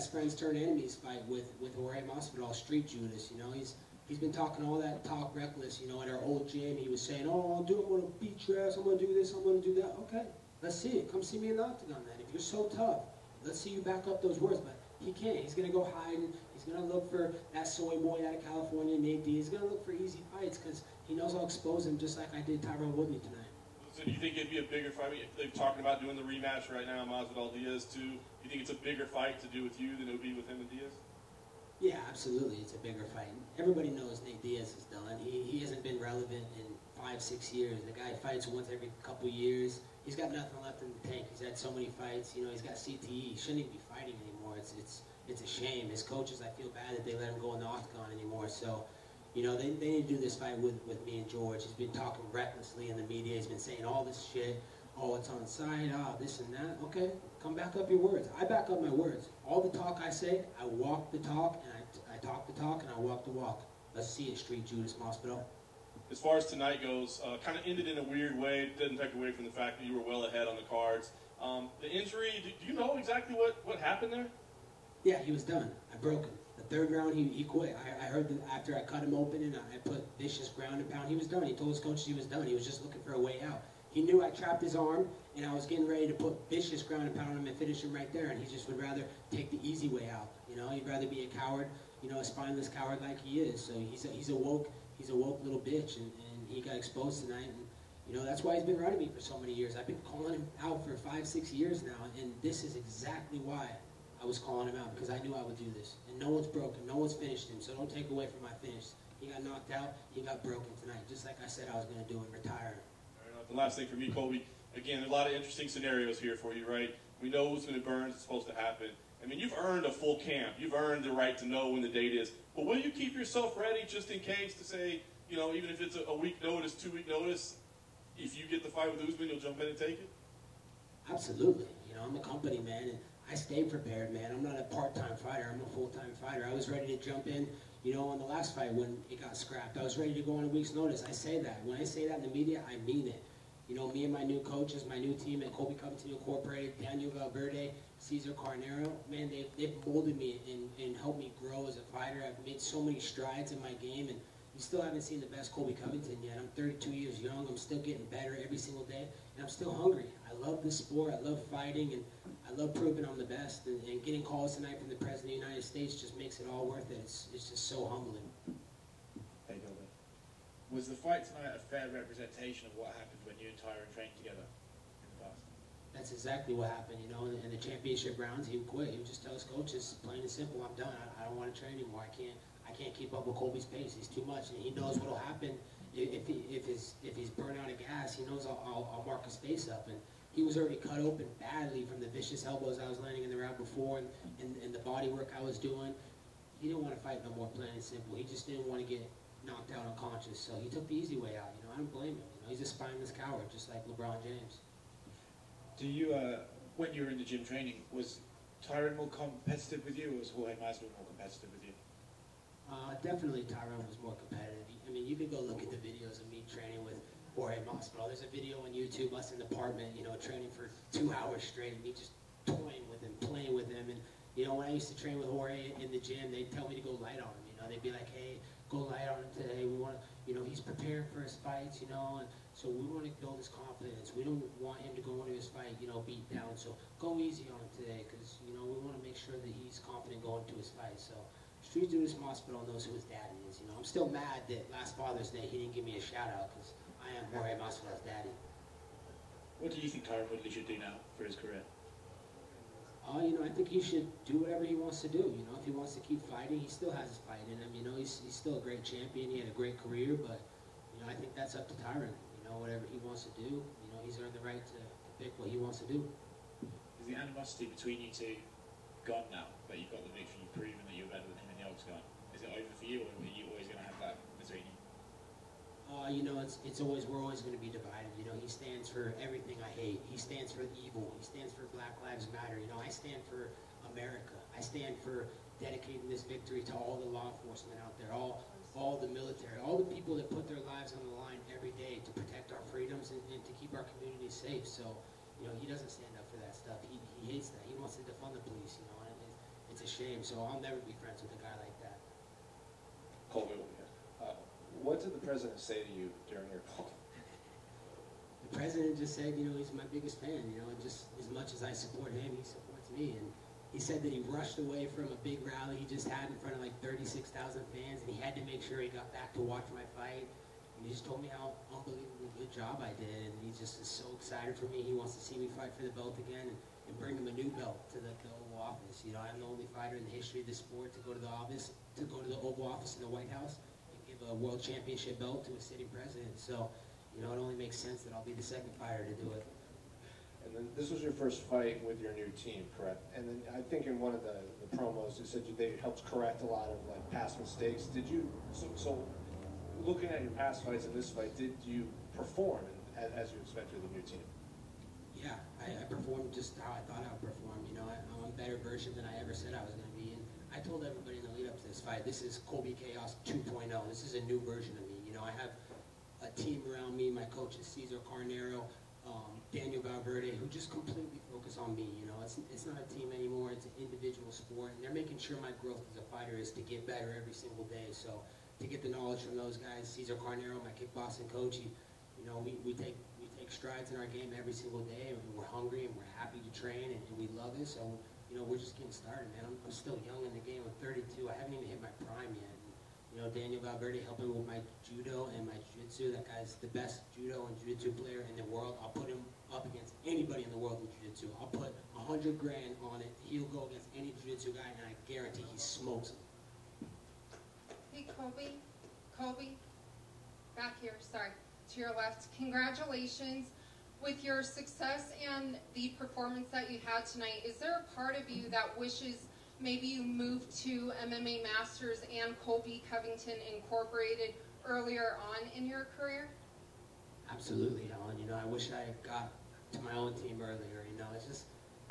best friends turn enemies fight with Jorge Masvidal, Street Judas. You know, he's been talking all that talk reckless. You know, at our old gym, he was saying, "Oh, I'm gonna beat your ass. I'm gonna do this. I'm gonna do that." Okay, let's see it. Come see me in the octagon, then. If you're so tough, let's see you back up those words. But he can't. He's gonna go hiding. He's gonna look for that soy boy out of California, Nate Diaz. He's gonna look for easy fights because he knows I'll expose him just like I did Tyron Woodley tonight. So do you think it'd be a bigger fight? They're talking about doing the rematch right now, Masvidal Diaz too. Do you think it's a bigger fight to do with you than it would be with him and Diaz? Yeah, absolutely. It's a bigger fight. Everybody knows Nate Diaz is done. He hasn't been relevant in 5-6 years. The guy fights once every couple years. He's got nothing left in the tank. He's had so many fights. You know, he's got CTE. He shouldn't even be fighting anymore. It's a shame. His coaches, I feel bad that they let him go in the octagon anymore. So, you know, they need to do this fight with me and George. He's been talking recklessly in the media. He's been saying all this shit. Oh, it's on site. Oh, this and that. Okay, come back up your words. I back up my words. All the talk I say, I walk the talk, and I talk the talk, and I walk the walk. Let's see it, Street Judas Masvidal. As far as tonight goes, kind of ended in a weird way. It didn't take away from the fact that you were well ahead on the cards. The injury, do you know exactly what happened there? Yeah, he was done. I broke him. The third round, he quit. I heard that after I cut him open and I put vicious ground and pound, he was done. He told his coaches he was done. He was just looking for a way out. He knew I trapped his arm, and I was getting ready to put vicious ground and pound on him and finish him right there, and he just would rather take the easy way out. You know, he'd rather be a coward, you know, a spineless coward like he is. So he's a woke little bitch, and he got exposed tonight. And, you know, that's why he's been running me for so many years. I've been calling him out for 5-6 years now, and this is exactly why I was calling him out, because I knew I would do this. And no one's broken, no one's finished him, so don't take away from my finish. He got knocked out, he got broken tonight, just like I said I was going to do and retire. The last thing for me, Colby, again, a lot of interesting scenarios here for you, right? We know who's going to burn, it's supposed to happen. I mean, you've earned a full camp. You've earned the right to know when the date is. But will you keep yourself ready just in case to say, you know, even if it's a week notice, 2-week notice, if you get the fight with Usman, you'll jump in and take it? Absolutely. You know, I'm a company man, and I stay prepared, man. I'm not a part-time fighter. I'm a full-time fighter. I was ready to jump in, you know, on the last fight when it got scrapped. I was ready to go on a week's notice. I say that. When I say that in the media, I mean it. You know, me and my new coaches, my new team at Colby Covington Incorporated, Daniel Valverde, Cesar Carnero, man, they've molded me and helped me grow as a fighter. I've made so many strides in my game, and you still haven't seen the best Colby Covington yet. I'm 32 years young. I'm still getting better every single day, and I'm still hungry. I love this sport. I love fighting, and I love proving I'm the best. And getting calls tonight from the President of the United States just makes it all worth it. It's just so humbling. Hey, Colby. Was the fight tonight a fair representation of what happened when you and Tyron trained together in the past? That's exactly what happened, you know. In the championship rounds, he would quit. He would just tell his coaches, plain and simple, I'm done. I don't want to train anymore. I can't keep up with Colby's pace. He's too much, and he knows what'll happen if he's burnt out of gas. He knows I'll mark his face up, and he was already cut open badly from the vicious elbows I was landing in the round before, and the body work I was doing. He didn't want to fight no more, plain and simple. He just didn't want to get knocked out unconscious, so he took the easy way out. You know, I don't blame him. You know, he's a spineless coward, just like LeBron James. Do you, when you were in the gym training, was Tyron more competitive with you, or was Jorge Masvidal more competitive with you? Definitely Tyron was more competitive. I mean, you can go look at the videos of me training with Jorge Masvidal. There's a video on YouTube, us in the apartment, you know, training for 2 hours straight, me just toying with him, playing with him. And, you know, when I used to train with Jorge in the gym, they'd tell me to go light on him. You know, they'd be like, hey, go light on him today. We want to, you know, he's preparing for his fights, you know, and so we want to build his confidence. We don't want him to go into his fight, you know, beat down. So go easy on him today, because, you know, we want to make sure that he's confident going into his fight. So Street Judas Masvidal knows who his daddy is. You know, I'm still mad that last Father's Day he didn't give me a shout out, because I am Jorge Masvidal's daddy. What do you think Tyron Woodley should do now for his career? You know, I think he should do whatever he wants to do. You know, if he wants to keep fighting, he still has his fight in him. You know, he's still a great champion. He had a great career, but, you know, I think that's up to Tyron. You know, whatever he wants to do, you know, he's earned the right to pick what he wants to do. Is the animosity between you two gone now that you've got the victory, you've proven that you're better than him in the octagon? Is it over for you, or are you always going to have that between you? You know, we're always going to be divided. You know, he stands for everything I hate. He stands for evil. He stands for Black Lives Matter. You know, I stand for America. I stand for dedicating this victory to all the law enforcement out there, all the military, all the people that put their lives on the line every day to protect our freedoms and to keep our communities safe. So, you know, he doesn't stand up for that stuff. He hates that. He wants to defund the police, you know. it's a shame. So I'll never be friends with a guy like that. Colby, what did the president say to you during your call? The president just said, you know, he's my biggest fan, you know, and just as much as I support him, he supports me. And he said that he rushed away from a big rally he just had in front of like 36,000 fans, and he had to make sure he got back to watch my fight. And he just told me how unbelievably good job I did, and he just is so excited for me. He wants to see me fight for the belt again and bring him a new belt to the Oval Office. You know, I'm the only fighter in the history of the sport to go to the office, to go to the Oval Office in the White House and give a world championship belt to a sitting president. So, you know, it only makes sense that I'll be the second fighter to do it. And then this was your first fight with your new team, correct? And then I think in one of the promos you said they helped correct a lot of like past mistakes. Did you? So looking at your past fights and this fight, did you perform as you expected with the new team? Yeah, I performed just how I thought I would perform. You know, I'm a better version than I ever said I was going to be. And I told everybody in the lead up to this fight, this is Colby Chaos 2.0. This is a new version of me. You know, I have a team around me. My coach is Cesar Carnero, Daniel Valverde, who just completely focus on me. You know, it's not a team anymore. It's an individual sport, and they're making sure my growth as a fighter is to get better every single day. So to get the knowledge from those guys, Cesar Carnero, my kickboxing coach, you know, we take strides in our game every single day, and we're hungry and we're happy to train, and we love it. So, you know, we're just getting started, man. I'm still young in the game. I'm 32. I haven't even hit my prime yet. And, you know, Daniel Valverde helping with my judo and my jiu-jitsu. That guy's the best judo and jiu-jitsu player in the world. I'll put him up against anybody in the world in jiu-jitsu. I'll put $100 grand on it. He'll go against any jiu-jitsu guy, and I guarantee he smokes him. Hey, Colby, back here, sorry, to your left. Congratulations with your success and the performance that you had tonight. Is there a part of you that wishes maybe you moved to MMA Masters and Colby Covington Incorporated earlier on in your career? Absolutely, Helen. You know, I wish I got to my own team earlier. You know, it's just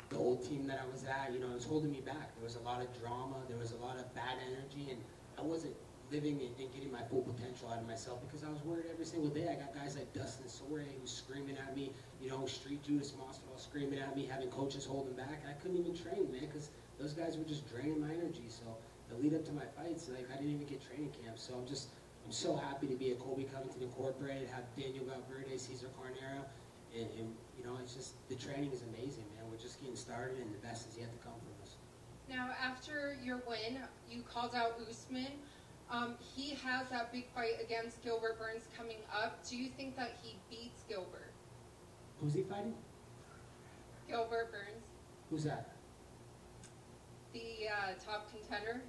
the old team that I was at, you know, it was holding me back. There was a lot of drama. There was a lot of bad energy, and I wasn't living and getting my full potential out of myself because I was worried every single day. I got guys like Dustin Soare who's screaming at me, you know, Street Judas Masvidal screaming at me, having coaches holding back. I couldn't even train, man, because those guys were just draining my energy. So the lead up to my fights, like, I didn't even get training camp. So I'm so happy to be at Colby Covington Incorporated, have Daniel Valverde, Cesar Carnero, and you know, it's just, the training is amazing, man. We're just getting started, and the best is yet to come from us. Now, after your win, you called out Usman. He has that big fight against Gilbert Burns coming up. Do you think that he beats Gilbert? Who's he fighting? Gilbert Burns. Who's that? The top contender.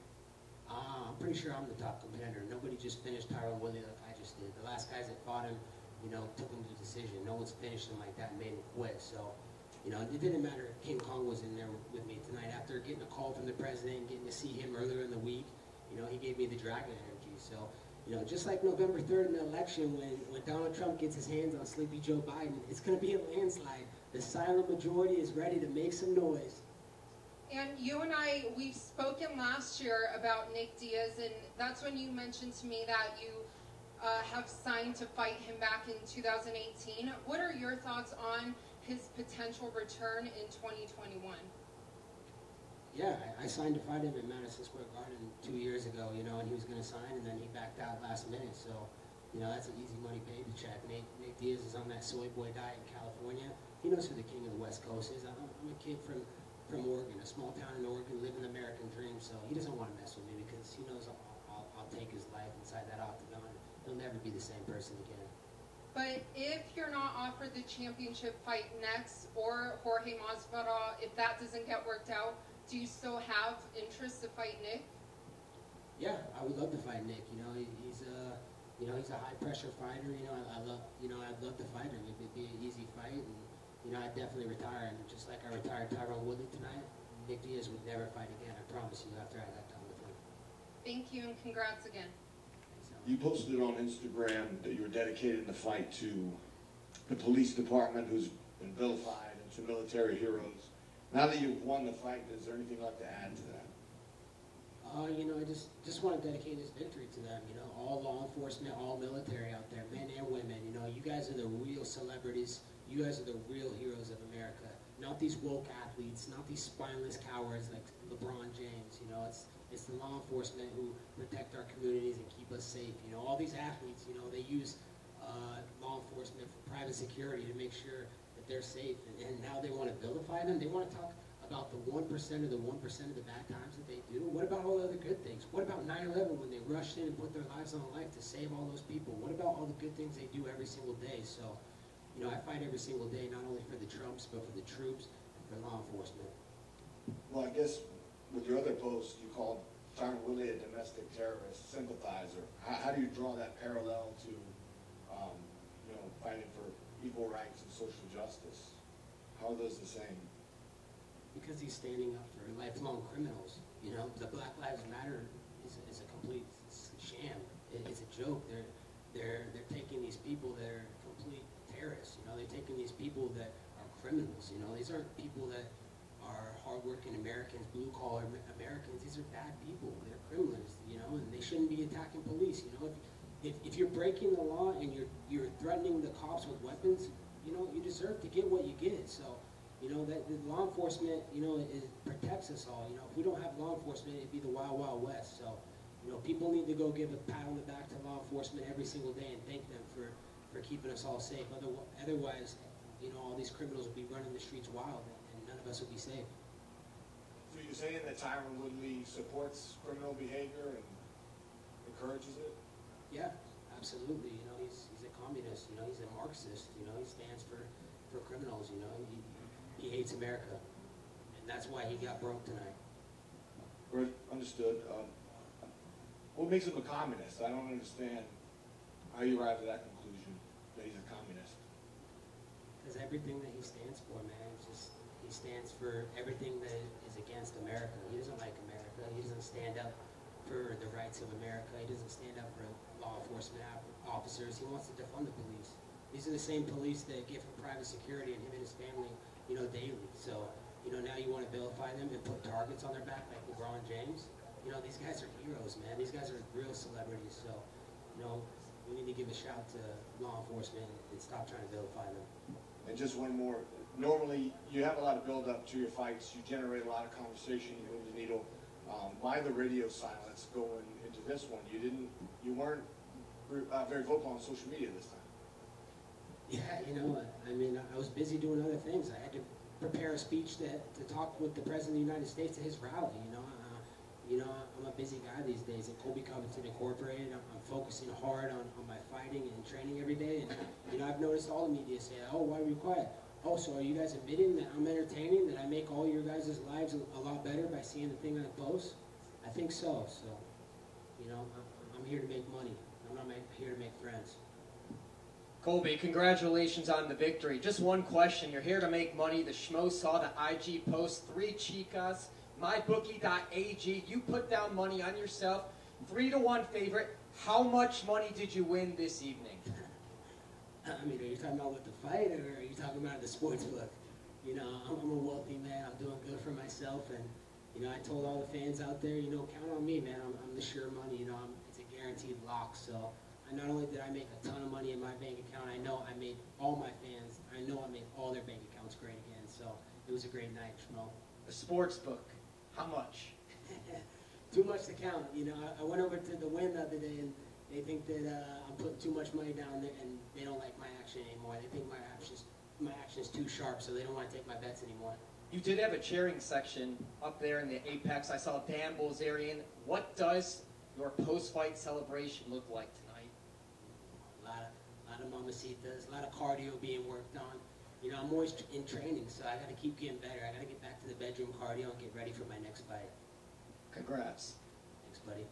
I'm pretty sure I'm the top contender. Nobody just finished Tyron Woodley like I just did. The last guys that fought him, you know, took him to decision. No one's finished him like that and made him quit. So, you know, it didn't matter if King Kong was in there with me tonight. After getting a call from the president and getting to see him earlier in the week, you know, he gave me the dragon energy. So, you know, just like November 3rd in the election, when Donald Trump gets his hands on Sleepy Joe Biden, it's going to be a landslide. The silent majority is ready to make some noise. And you and I, we've spoken last year about Nick Diaz, and that's when you mentioned to me that you have signed to fight him back in 2018. What are your thoughts on his potential return in 2021? Yeah, I signed to fight him in Madison Square Garden 2 years ago, you know, and he was going to sign, and then he backed out last minute. So, you know, that's an easy money baby check. Nick Diaz is on that soy boy diet in California. He knows who the king of the West Coast is. I'm a kid from Oregon, a small town in Oregon, living the American dream. So he doesn't want to mess with me because he knows I'll take his life inside that octagon. He'll never be the same person again. But if you're not offered the championship fight next, or Jorge Masvidal, if that doesn't get worked out, do you still have interest to fight Nick? Yeah, I would love to fight Nick. You know, he's a high pressure fighter. You know, I'd love to fight him. It'd be an easy fight, and you know, I'd definitely retire. And just like I retired Tyron Woodley tonight, Nick Diaz would never fight again. I promise you. After I got done with him. Thank you, and congrats again. You posted on Instagram that you were dedicating the fight to the police department, who's been vilified, and to military heroes. Now that you've won the fight, is there anything you'd like to add to that? You know, I just want to dedicate this victory to them. You know, all law enforcement, all military out there, men and women. You know, you guys are the real celebrities. You guys are the real heroes of America. Not these woke athletes, not these spineless cowards like LeBron James. You know, it's the law enforcement who protect our communities and keep us safe. You know, all these athletes, you know, they use law enforcement for private security to make sure that they're safe. And now they want to vilify them. They want to talk about the 1% of the 1% of the bad times that they do. What about all the other good things? What about 9/11 when they rushed in and put their lives on the line to save all those people? What about all the good things they do every single day? So, you know, I fight every single day, not only for the Trumps, but for the troops and for law enforcement. Well, I guess with your other post, you called Tyron Woodley a domestic terrorist sympathizer. How do you draw that parallel to, you know, fighting for equal rights and social justice? How are those the same? Because he's standing up for lifelong criminals. You know, the Black Lives Matter is a complete sham. It's a joke. They're taking these people that are complete terrorists. You know, they're taking these people that are criminals. You know, these aren't people that are hardworking Americans, blue-collar Americans. These are bad people. They're criminals. You know, and they shouldn't be attacking police. You know, if you're breaking the law and you're threatening the cops with weapons, you know, you deserve to get what you get. So, you know, that the law enforcement, you know, protects us all. You know, if we don't have law enforcement, it'd be the wild, wild west. So, you know, people need to go give a pat on the back to law enforcement every single day and thank them for keeping us all safe. Otherwise, you know, all these criminals will be running the streets wild and none of us will be safe. So you're saying that Tyron Woodley supports criminal behavior and encourages it? Yeah, absolutely. You know, he's a communist. You know, he's a Marxist. You know, he stands for criminals. You know, he hates America, and that's why he got broke tonight. Right, understood. What makes him a communist? I don't understand how you arrived at that conclusion that he's a communist. Because everything that he stands for, man, he stands for everything that is against America. He doesn't like America. He doesn't stand up for the rights of America. He doesn't stand up for law enforcement officers. He wants to defund the police. These are the same police that give him private security and him and his family, you know, daily. So, you know, now you want to vilify them and put targets on their back like LeBron James. You know, these guys are heroes, man. These guys are real celebrities. So, you know, we need to give a shout to law enforcement and stop trying to vilify them. And just one more. Normally, you have a lot of build-up to your fights. You generate a lot of conversation. You move the needle. Why the radio silence going into this one? You weren't very vocal on social media this time. Yeah, you know, I mean, I was busy doing other things. I had to prepare a speech to talk with the President of the United States at his rally, you know. I'm a busy guy these days at Colby Covington Incorporated. I'm focusing hard on my fighting and training every day. And, you know, I've noticed all the media say, oh, why are you quiet? Oh, so are you guys admitting that I'm entertaining, that I make all your guys' lives a lot better by seeing the thing I post? I think so. So, you know, I'm here to make money. I'm not here to make friends. Colby, congratulations on the victory. Just one question. You're here to make money. The schmo saw the IG post, 3 chicas, mybookie.ag. You put down money on yourself, 3-1 favorite. How much money did you win this evening? I mean, are you talking about with the fight, or are you talking about the sports book? You know, I'm a wealthy man. I'm doing good for myself, and, you know, I told all the fans out there, you know, count on me, man. I'm the sure money. You know, it's a guaranteed lock, so... And not only did I make a ton of money in my bank account, I know I made all my fans, I know I made all their bank accounts great again. So it was a great night, Schmo. The sports book, how much? Too much to count. You know, I went over to the Win the other day, and they think that I'm putting too much money down there, and they don't like my action anymore. They think my action is too sharp, so they don't want to take my bets anymore. You did have a cheering section up there in the Apex. I saw Dan Bilzerian. What does your post-fight celebration look like tonight? A lot of mamacitas, a lot of cardio being worked on. You know, I'm always in training, so I got to keep getting better. I got to get back to the bedroom cardio and get ready for my next fight. Congrats. Thanks, buddy.